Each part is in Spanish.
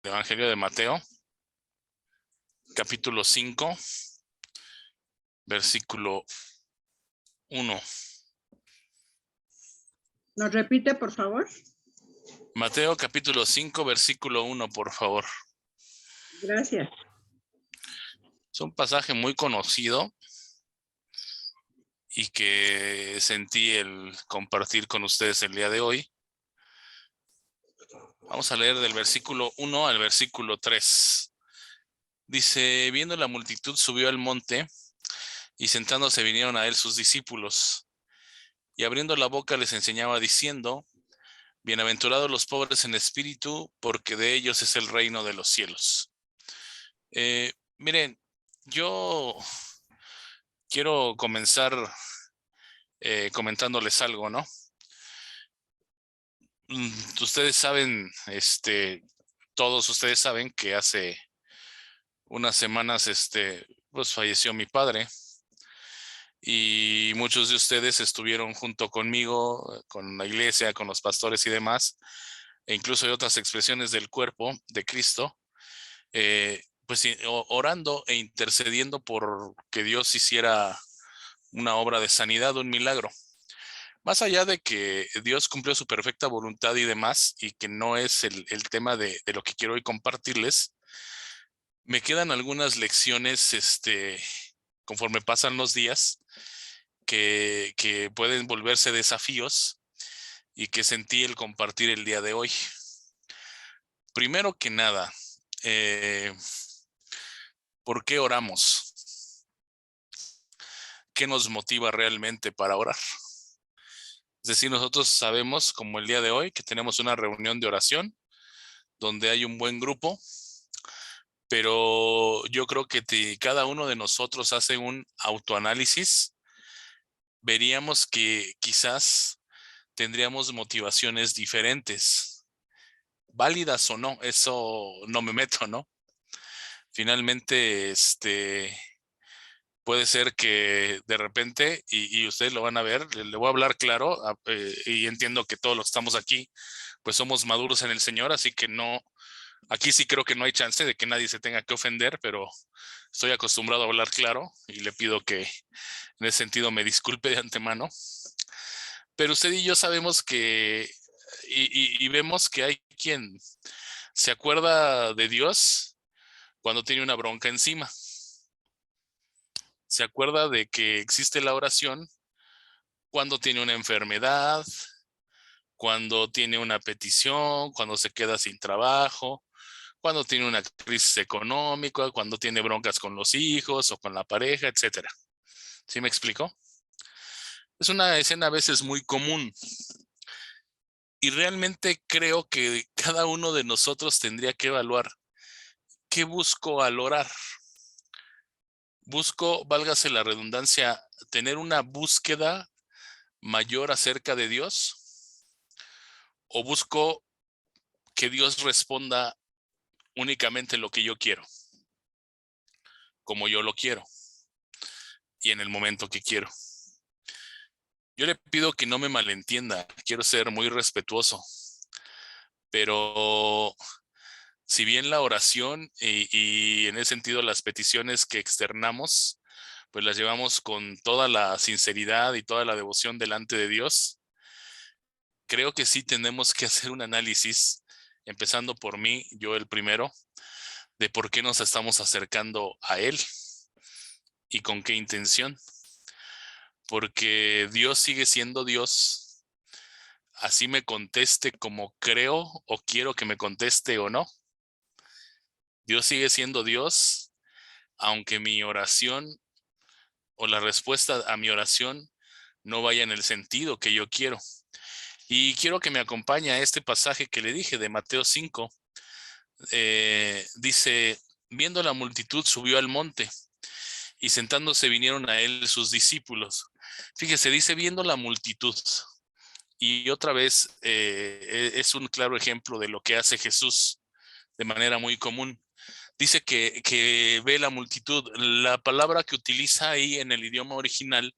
Evangelio de Mateo, capítulo 5, versículo 1. ¿Nos repite, por favor? Mateo, capítulo 5, versículo 1, por favor. Gracias. Es un pasaje muy conocido y que sentí el compartir con ustedes el día de hoy. Vamos a leer del versículo 1 al versículo 3. Dice: viendo la multitud, subió al monte, y sentándose vinieron a él sus discípulos. Y abriendo la boca les enseñaba diciendo: bienaventurados los pobres en espíritu, porque de ellos es el reino de los cielos. Miren, yo quiero comenzar comentándoles algo, ¿no? Ustedes saben, todos ustedes saben que hace unas semanas, pues falleció mi padre, y muchos de ustedes estuvieron junto conmigo, con la iglesia, con los pastores y demás, e incluso hay otras expresiones del cuerpo de Cristo, pues orando e intercediendo por que Dios hiciera una obra de sanidad, un milagro. Más allá de que Dios cumplió su perfecta voluntad y demás, y que no es el tema de lo que quiero hoy compartirles, me quedan algunas lecciones, conforme pasan los días, que pueden volverse desafíos y que sentí el compartir el día de hoy. Primero que nada, ¿por qué oramos? ¿Qué nos motiva realmente para orar? Es decir, nosotros sabemos, como el día de hoy, que tenemos una reunión de oración donde hay un buen grupo, pero yo creo que cada uno de nosotros hace un autoanálisis, veríamos que quizás tendríamos motivaciones diferentes, válidas o no, eso no me meto, ¿no? Finalmente, puede ser que de repente, y ustedes lo van a ver, le voy a hablar claro, y entiendo que todos los que estamos aquí, pues somos maduros en el Señor, así que no, aquí sí creo que no hay chance de que nadie se tenga que ofender, pero estoy acostumbrado a hablar claro y le pido que en ese sentido me disculpe de antemano. Pero usted y yo sabemos que, y vemos que hay quien se acuerda de Dios cuando tiene una bronca encima. Se acuerda de que existe la oración cuando tiene una enfermedad, cuando tiene una petición, cuando se queda sin trabajo, cuando tiene una crisis económica, cuando tiene broncas con los hijos o con la pareja, etcétera. ¿Sí me explico? Es una escena a veces muy común y realmente creo que cada uno de nosotros tendría que evaluar qué busco al orar. Busco, válgase la redundancia, tener una búsqueda mayor acerca de Dios, o busco que Dios responda únicamente lo que yo quiero, como yo lo quiero y en el momento que quiero. Yo le pido que no me malentienda, quiero ser muy respetuoso, pero si bien la oración y en ese sentido las peticiones que externamos, pues las llevamos con toda la sinceridad y toda la devoción delante de Dios, creo que sí tenemos que hacer un análisis, empezando por mí, yo el primero, de por qué nos estamos acercando a Él y con qué intención. Porque Dios sigue siendo Dios, así me conteste como creo o quiero que me conteste o no. Dios sigue siendo Dios, aunque mi oración o la respuesta a mi oración no vaya en el sentido que yo quiero. Y quiero que me acompañe a este pasaje que le dije de Mateo 5. Dice: viendo la multitud, subió al monte, y sentándose vinieron a él sus discípulos. Fíjese, dice viendo la multitud. Y otra vez es un claro ejemplo de lo que hace Jesús de manera muy común. Dice que ve la multitud. La palabra que utiliza ahí en el idioma original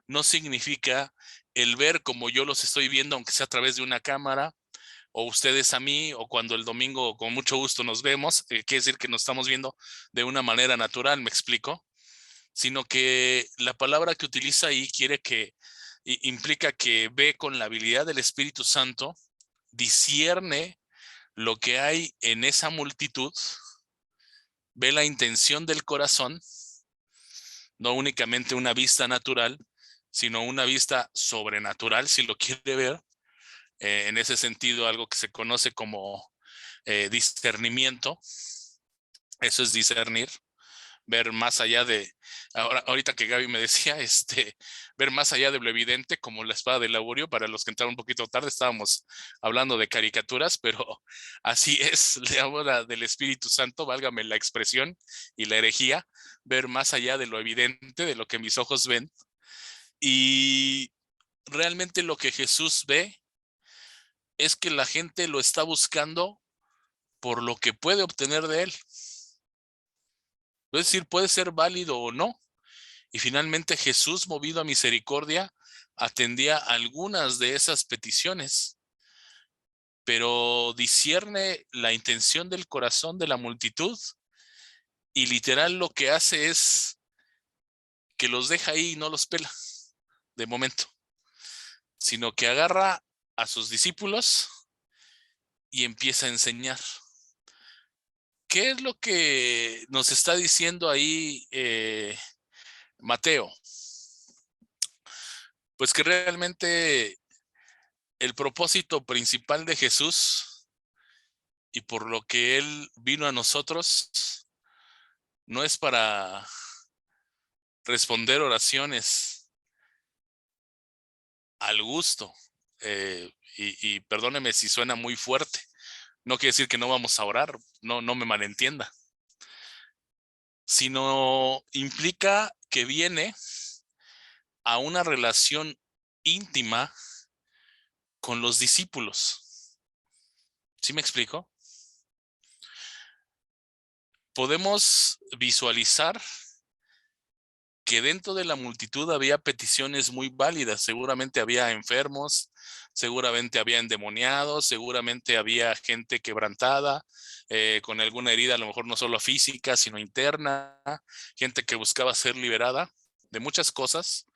no significa el ver como yo los estoy viendo, aunque sea a través de una cámara, o ustedes a mí, o cuando el domingo con mucho gusto nos vemos, quiere decir que nos estamos viendo de una manera natural, ¿me explico? Sino que la palabra que utiliza ahí implica que ve con la habilidad del Espíritu Santo, discierne lo que hay en esa multitud, ve la intención del corazón, no únicamente una vista natural, sino una vista sobrenatural, si lo quiere ver. En ese sentido, algo que se conoce como discernimiento. Eso es discernir, ver más allá de, ahorita que Gaby me decía, ver más allá de lo evidente, como la espada del augurio. Para los que entraron un poquito tarde, estábamos hablando de caricaturas, pero así es la obra del Espíritu Santo, válgame la expresión y la herejía, ver más allá de lo evidente, de lo que mis ojos ven. Y realmente lo que Jesús ve es que la gente lo está buscando por lo que puede obtener de él. Es decir, puede ser válido o no. Y finalmente Jesús, movido a misericordia, atendía algunas de esas peticiones, pero discierne la intención del corazón de la multitud y literal lo que hace es que los deja ahí y no los pela de momento, sino que agarra a sus discípulos y empieza a enseñar. ¿Qué es lo que nos está diciendo ahí Mateo? Pues que realmente el propósito principal de Jesús y por lo que Él vino a nosotros no es para responder oraciones al gusto. Y perdóneme si suena muy fuerte. No quiere decir que no vamos a orar, no me malentienda, sino implica que viene a una relación íntima con los discípulos. ¿Sí me explico? Podemos visualizar que dentro de la multitud había peticiones muy válidas. Seguramente había enfermos, seguramente había endemoniados, seguramente había gente quebrantada, con alguna herida, a lo mejor no solo física, sino interna, gente que buscaba ser liberada de muchas cosas.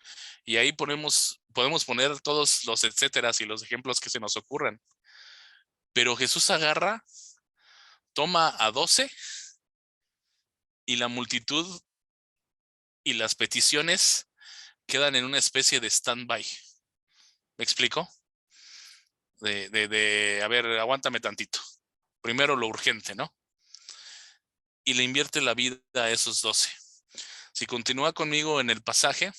Y ahí podemos poner todos los etcéteras y los ejemplos que se nos ocurran. Pero Jesús agarra, toma a 12 y la multitud y las peticiones quedan en una especie de stand-by. ¿Me explico? A ver, aguántame tantito. Primero lo urgente, ¿no? Y le invierte la vida a esos 12. Si continúa conmigo en el pasaje,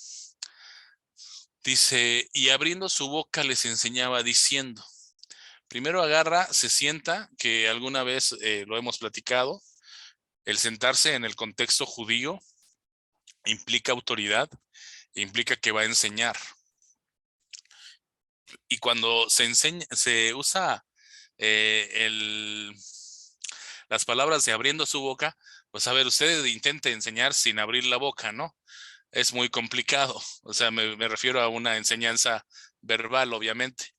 dice, y abriendo su boca les enseñaba diciendo. Primero agarra, se sienta, que alguna vez lo hemos platicado. El sentarse en el contexto judío implica autoridad, implica que va a enseñar. Y cuando se enseña, se usa las palabras de abriendo su boca, pues a ver, usted intente enseñar sin abrir la boca, ¿no? Es muy complicado. O sea, me refiero a una enseñanza verbal, obviamente.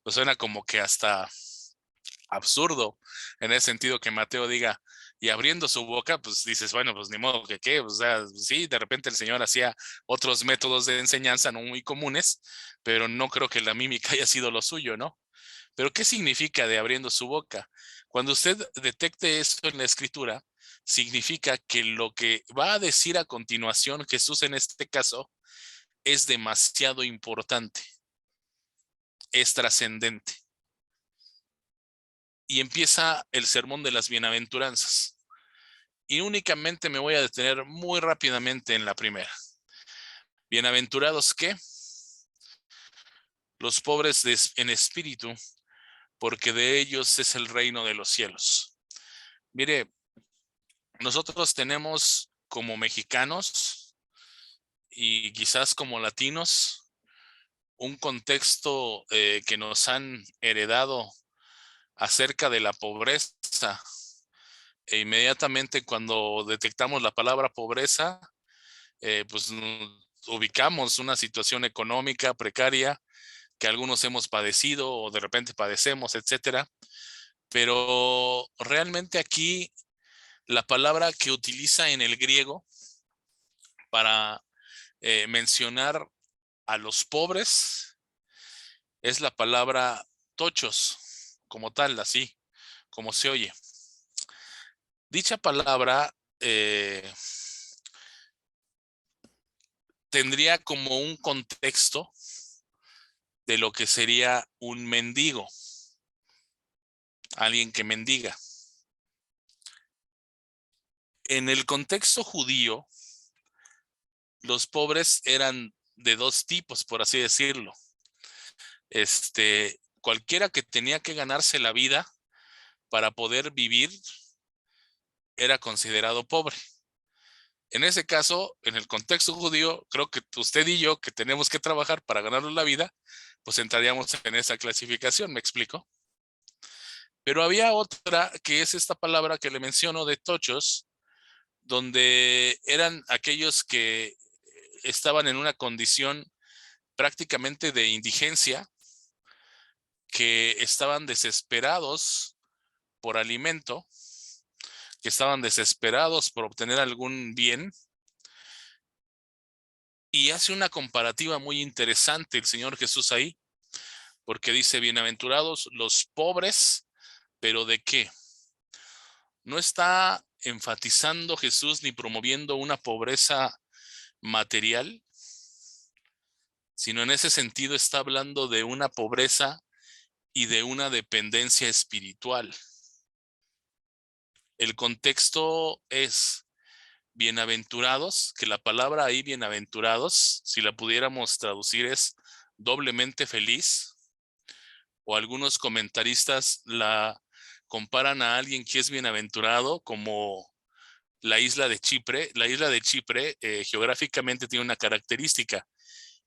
Pues suena como que hasta absurdo en ese sentido que Mateo diga, y abriendo su boca, pues dices, bueno, pues ni modo que qué, o sea, sí, de repente el Señor hacía otros métodos de enseñanza no muy comunes, pero no creo que la mímica haya sido lo suyo, ¿no? Pero ¿qué significa de abriendo su boca? Cuando usted detecte esto en la escritura, significa que lo que va a decir a continuación Jesús en este caso es demasiado importante, es trascendente. Y empieza el sermón de las bienaventuranzas. Y únicamente me voy a detener muy rápidamente en la primera. Bienaventurados, ¿qué? Los pobres en espíritu, porque de ellos es el reino de los cielos. Mire, nosotros tenemos como mexicanos y quizás como latinos un contexto que nos han heredado acerca de la pobreza. E inmediatamente cuando detectamos la palabra pobreza, pues ubicamos una situación económica precaria que algunos hemos padecido o de repente padecemos, etcétera. Pero realmente aquí la palabra que utiliza en el griego para mencionar a los pobres es la palabra tochos, como tal, así, como se oye. Dicha palabra tendría como un contexto de lo que sería un mendigo, alguien que mendiga. En el contexto judío, los pobres eran de dos tipos, por así decirlo. Cualquiera que tenía que ganarse la vida para poder vivir era considerado pobre. En ese caso, en el contexto judío, creo que usted y yo, que tenemos que trabajar para ganarnos la vida, pues entraríamos en esa clasificación, ¿me explico? Pero había otra que es esta palabra que le menciono de tochos, donde eran aquellos que estaban en una condición prácticamente de indigencia, que estaban desesperados por alimento, que estaban desesperados por obtener algún bien. Y hace una comparativa muy interesante el Señor Jesús ahí, porque dice, bienaventurados los pobres, pero ¿de qué? No está enfatizando Jesús ni promoviendo una pobreza material, sino en ese sentido está hablando de una pobreza y de una dependencia espiritual. El contexto es bienaventurados, que la palabra ahí bienaventurados, si la pudiéramos traducir, es doblemente feliz, o algunos comentaristas la comparan a alguien que es bienaventurado como la isla de Chipre. La isla de Chipre geográficamente tiene una característica,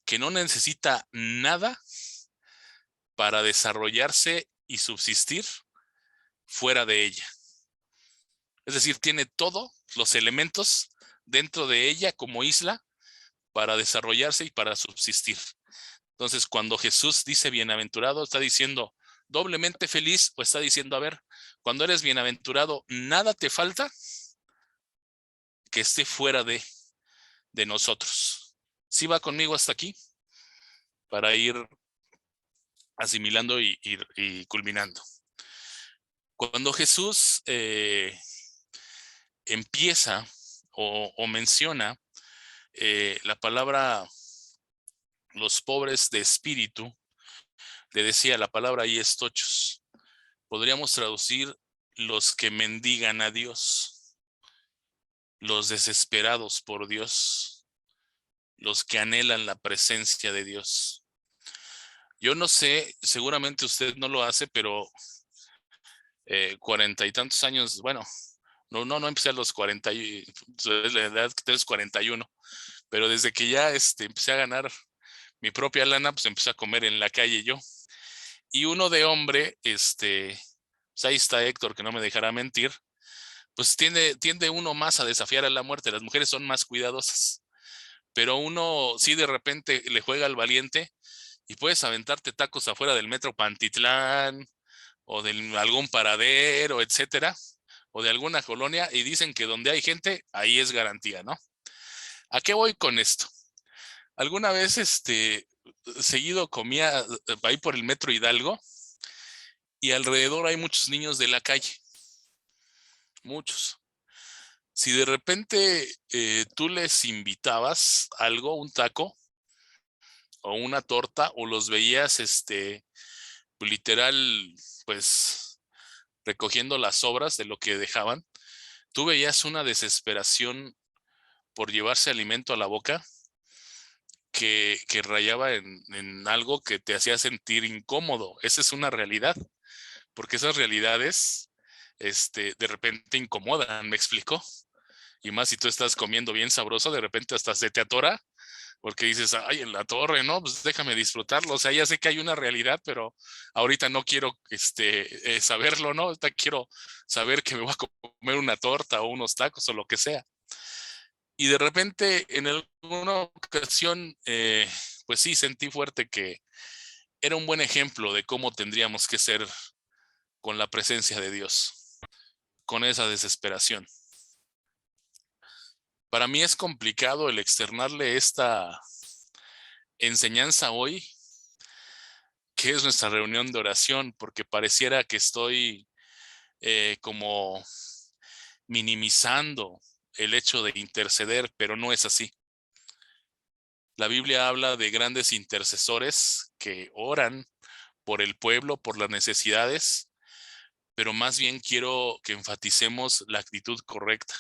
que no necesita nada para desarrollarse y subsistir fuera de ella. Es decir, tiene todos los elementos dentro de ella como isla para desarrollarse y para subsistir. Entonces, cuando Jesús dice bienaventurado, está diciendo doblemente feliz, o está diciendo, a ver, cuando eres bienaventurado, nada te falta que esté fuera de nosotros. ¿Sí va conmigo hasta aquí? Para ir asimilando y culminando. Cuando Jesús empieza o menciona la palabra los pobres de espíritu, le decía, la palabra ahí es tochos. Podríamos traducir los que mendigan a Dios, los desesperados por Dios, los que anhelan la presencia de Dios. Yo no sé, seguramente usted no lo hace, pero 40 y tantos años, bueno, no empecé a los 40, la edad que tengo es 41, pero desde que ya empecé a ganar mi propia lana, pues empecé a comer en la calle yo. Y uno de hombre, pues ahí está Héctor, que no me dejará mentir, pues tiende uno más a desafiar a la muerte. Las mujeres son más cuidadosas, pero uno sí de repente le juega al valiente y puedes aventarte tacos afuera del metro Pantitlán o de algún paradero, etcétera, o de alguna colonia, y dicen que donde hay gente, ahí es garantía, ¿no? ¿A qué voy con esto? Alguna vez, seguido comía ahí por el metro Hidalgo y alrededor hay muchos niños de la calle, muchos. Si de repente tú les invitabas algo, un taco o una torta, o los veías, literal, pues recogiendo las sobras de lo que dejaban, tú veías una desesperación por llevarse alimento a la boca que rayaba en algo que te hacía sentir incómodo. Esa es una realidad, porque esas realidades, de repente incomodan, ¿me explico? Y más si tú estás comiendo bien sabroso, de repente hasta se te atora, porque dices, ay, en la torre, ¿no? Pues déjame disfrutarlo. O sea, ya sé que hay una realidad, pero ahorita no quiero saberlo, ¿no? Ahorita quiero saber que me voy a comer una torta o unos tacos o lo que sea. Y de repente, en alguna ocasión, pues sí, sentí fuerte que era un buen ejemplo de cómo tendríamos que ser con la presencia de Dios, con esa desesperación. Para mí es complicado el externarle esta enseñanza hoy, que es nuestra reunión de oración, porque pareciera que estoy como minimizando el hecho de interceder, pero no es así. La Biblia habla de grandes intercesores que oran por el pueblo, por las necesidades, pero más bien quiero que enfaticemos la actitud correcta.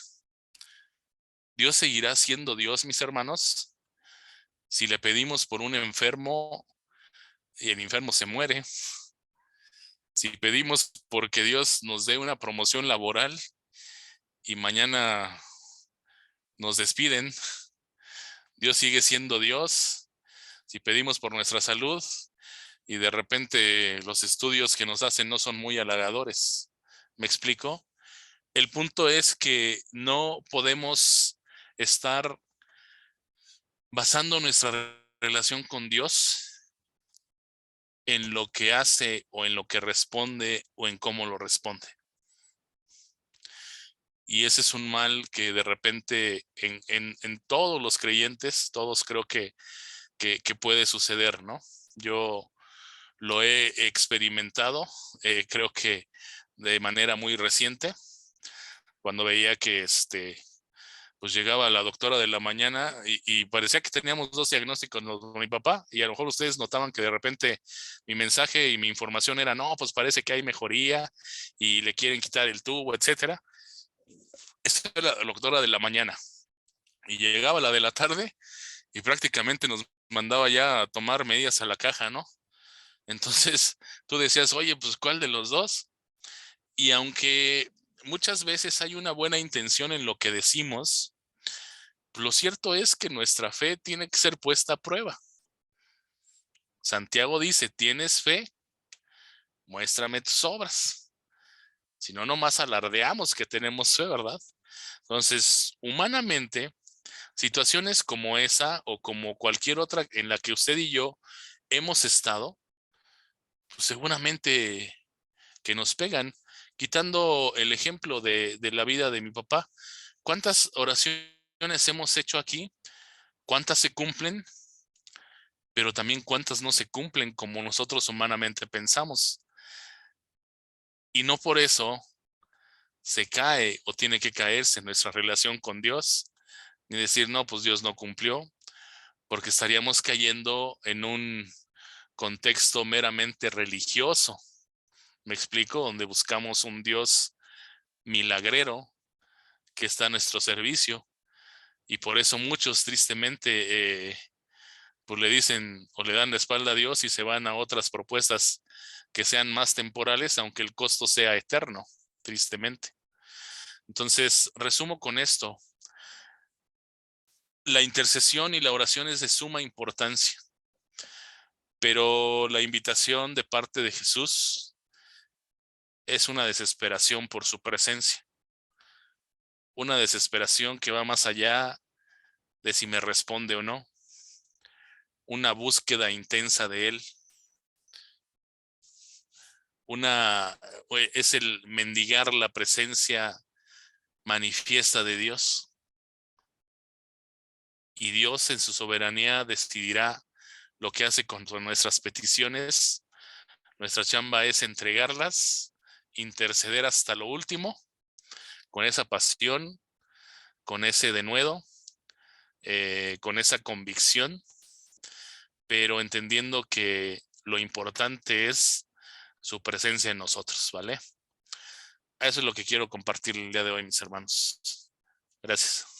Dios seguirá siendo Dios, mis hermanos, si le pedimos por un enfermo y el enfermo se muere. Si pedimos porque Dios nos dé una promoción laboral y mañana nos despiden, Dios sigue siendo Dios. Si pedimos por nuestra salud y de repente los estudios que nos hacen no son muy halagadores, ¿me explico? El punto es que no podemos estar basando nuestra relación con Dios en lo que hace o en lo que responde o en cómo lo responde. Y ese es un mal que de repente en todos los creyentes, todos creo que puede suceder, ¿no? Yo lo he experimentado, creo que de manera muy reciente, cuando veía que pues llegaba la doctora de la mañana y parecía que teníamos dos diagnósticos con mi papá, y a lo mejor ustedes notaban que de repente mi mensaje y mi información era, no, pues parece que hay mejoría y le quieren quitar el tubo, etcétera. Esa era la doctora de la mañana. Y llegaba la de la tarde y prácticamente nos mandaba ya a tomar medidas a la caja, ¿no? Entonces tú decías, oye, pues ¿cuál de los dos? Y aunque muchas veces hay una buena intención en lo que decimos, lo cierto es que nuestra fe tiene que ser puesta a prueba. Santiago dice, ¿tienes fe? Muéstrame tus obras. Si no, nomás alardeamos que tenemos fe, ¿verdad? Entonces, humanamente, situaciones como esa o como cualquier otra en la que usted y yo hemos estado, pues seguramente que nos pegan. Quitando el ejemplo de la vida de mi papá, ¿cuántas oraciones hemos hecho aquí? ¿Cuántas se cumplen? Pero también cuántas no se cumplen como nosotros humanamente pensamos. Y no por eso se cae o tiene que caerse nuestra relación con Dios, ni decir, no, pues Dios no cumplió, porque estaríamos cayendo en un contexto meramente religioso. ¿Me explico? Donde buscamos un Dios milagrero que está a nuestro servicio. Y por eso muchos tristemente pues le dicen o le dan la espalda a Dios y se van a otras propuestas que sean más temporales, aunque el costo sea eterno, tristemente. Entonces, resumo con esto. La intercesión y la oración es de suma importancia, pero la invitación de parte de Jesús es una desesperación por su presencia, una desesperación que va más allá de si me responde o no, una búsqueda intensa de Él, es el mendigar la presencia manifiesta de Dios. Y Dios en su soberanía decidirá lo que hace con nuestras peticiones. Nuestra chamba es entregarlas, interceder hasta lo último, con esa pasión, con ese denuedo, con esa convicción, pero entendiendo que lo importante es su presencia en nosotros, ¿vale? Eso es lo que quiero compartir el día de hoy, mis hermanos. Gracias.